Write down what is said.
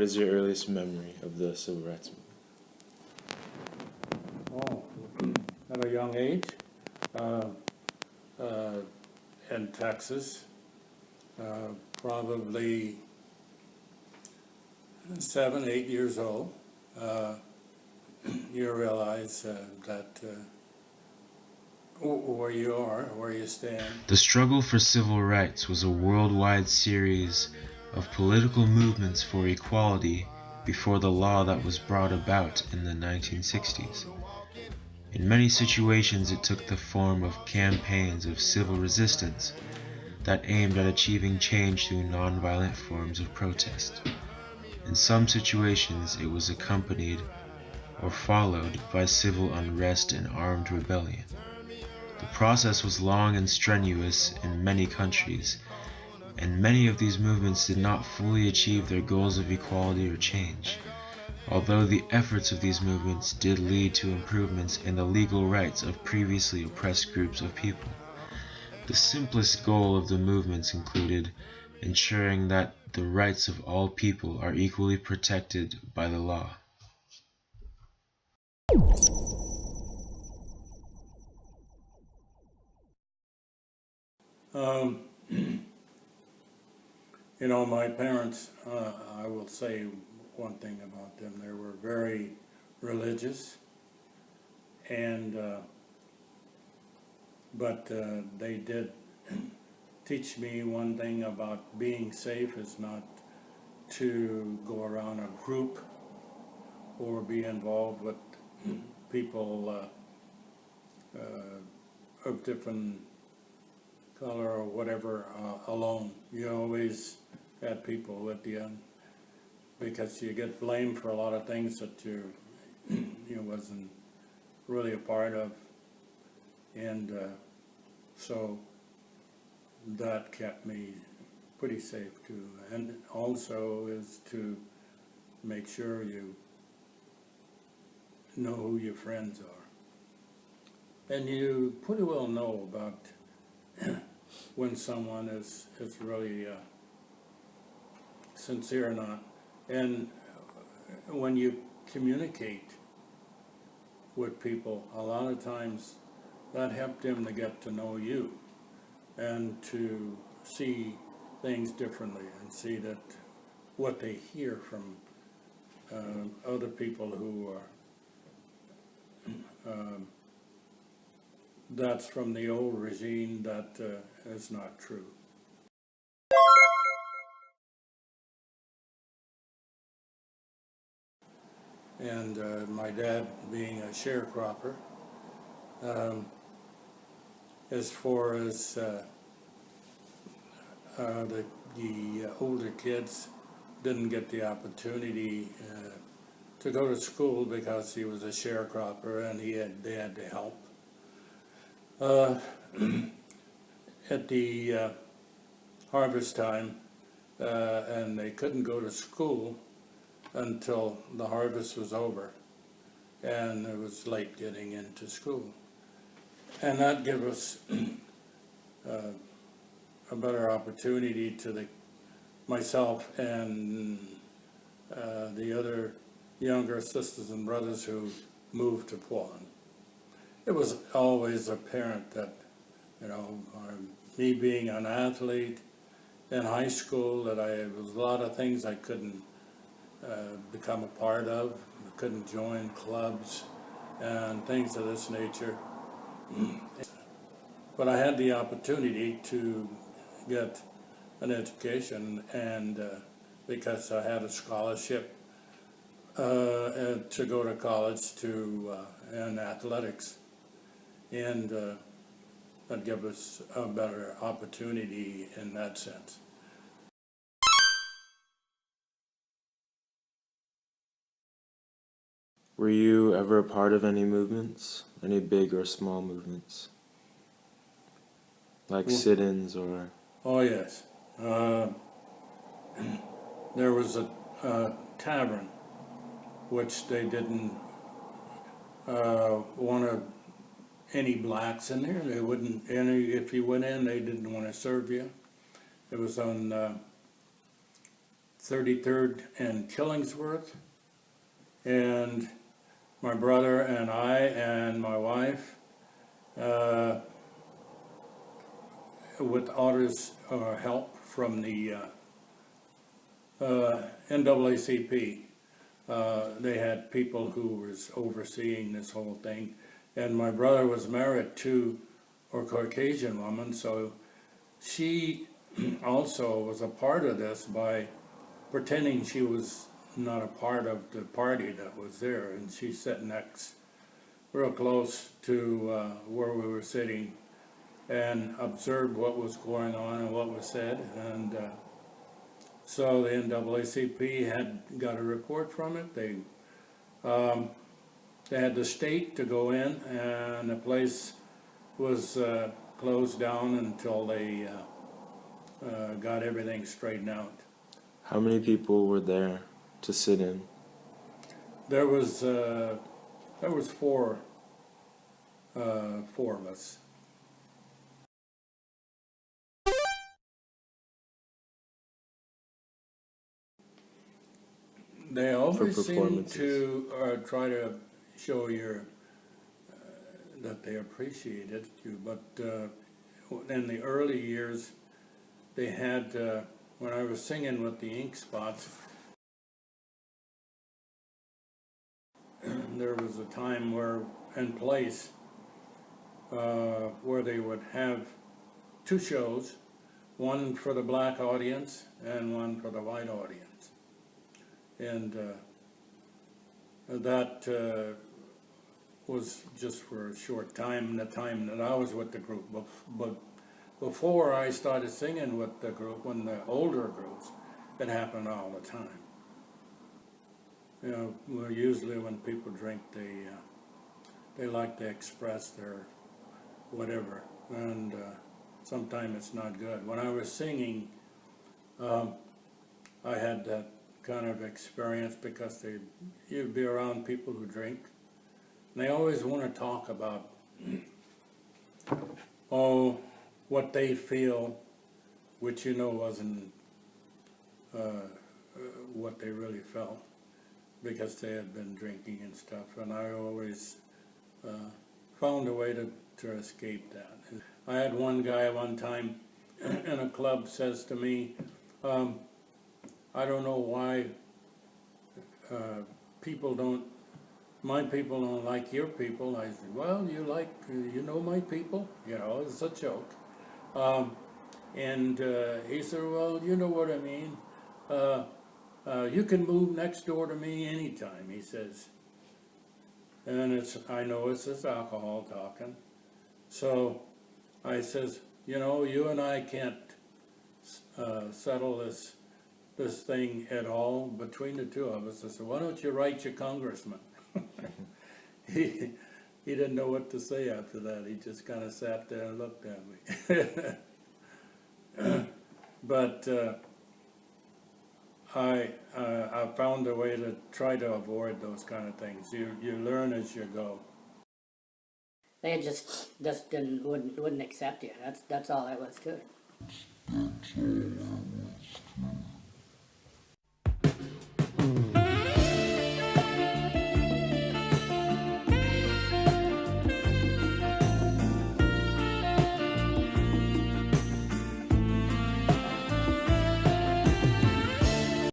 is your earliest memory of the civil rights movement? Oh, at a young age, in Texas, probably 7, 8 years old. You realize that where you are, where you stand. The struggle for civil rights was a worldwide series of political movements for equality before the law that was brought about in the 1960s. In many situations, it took the form of campaigns of civil resistance that aimed at achieving change through nonviolent forms of protest. In some situations, it was accompanied or followed by civil unrest and armed rebellion. The process was long and strenuous in many countries, and many of these movements did not fully achieve their goals of equality or change, although the efforts of these movements did lead to improvements in the legal rights of previously oppressed groups of people. The simplest goal of the movements included ensuring that the rights of all people are equally protected by the law. You know, my parents, I will say one thing about them. They were very religious, and but they did teach me one thing about being safe is not to go around a group or be involved with people of different color or whatever alone. You always had people with you, because you get blamed for a lot of things that you wasn't really a part of, and so that kept me pretty safe too. And also is to make sure you know who your friends are, and you pretty well know about when someone is really sincere or not. And when you communicate with people, a lot of times that helped them to get to know you and to see things differently and see that what they hear from other people who are that's from the old regime, that is not true. And my dad being a sharecropper, as far as the older kids didn't get the opportunity to go to school because he was a sharecropper and they had to help. At the harvest time, and they couldn't go to school until the harvest was over, and it was late getting into school. And that gave us a better opportunity to myself and the other younger sisters and brothers who moved to Portland. It was always apparent that, me being an athlete in high school, that there was a lot of things I couldn't become a part of. I couldn't join clubs and things of this nature. But I had the opportunity to get an education, and because I had a scholarship to go to college in athletics, and that gave us a better opportunity in that sense. Were you ever a part of any movements? Any big or small movements? Like sit-ins or... Oh, yes. There was a tavern which they didn't want any blacks in there. They wouldn't, if you went in, they didn't want to serve you. It was on 33rd and Killingsworth. And my brother and I and my wife, with others' help from the NAACP, they had people who was overseeing this whole thing. And my brother was married to a Caucasian woman, so she also was a part of this by pretending she was not a part of the party that was there, and she sat next, real close to where we were sitting, and observed what was going on and what was said. And so the NAACP had got a report from it. They had the state to go in, and the place was closed down until they got everything straightened out. How many people were there to sit in? There was four of us. They always seem to try to show that they appreciated you, but in the early years, they had, when I was singing with the Ink Spots, there was a time and place where they would have two shows, one for the black audience and one for the white audience. And that was just for a short time, the time that I was with the group. But before I started singing with the group, when the older groups, it happened all the time. You know, well, usually when people drink, they like to express their whatever, and sometimes it's not good. When I was singing, I had that kind of experience because you'd be around people who drink, and they always want to talk about what they feel, which wasn't what they really felt, because they had been drinking and stuff. And I always found a way to escape that. I had one guy one time in a club says to me, I don't know why my people don't like your people. I said, well, you know my people? It's a joke. And he said, well, you know what I mean. You can move next door to me anytime, he says. And I know it's this alcohol talking. So I says, you and I can't settle this thing at all between the two of us. I said, why don't you write your congressman? He didn't know what to say after that. He just kind of sat there and looked at me. But I found a way to try to avoid those kind of things. You learn as you go. They just wouldn't accept you. That's all there was to it.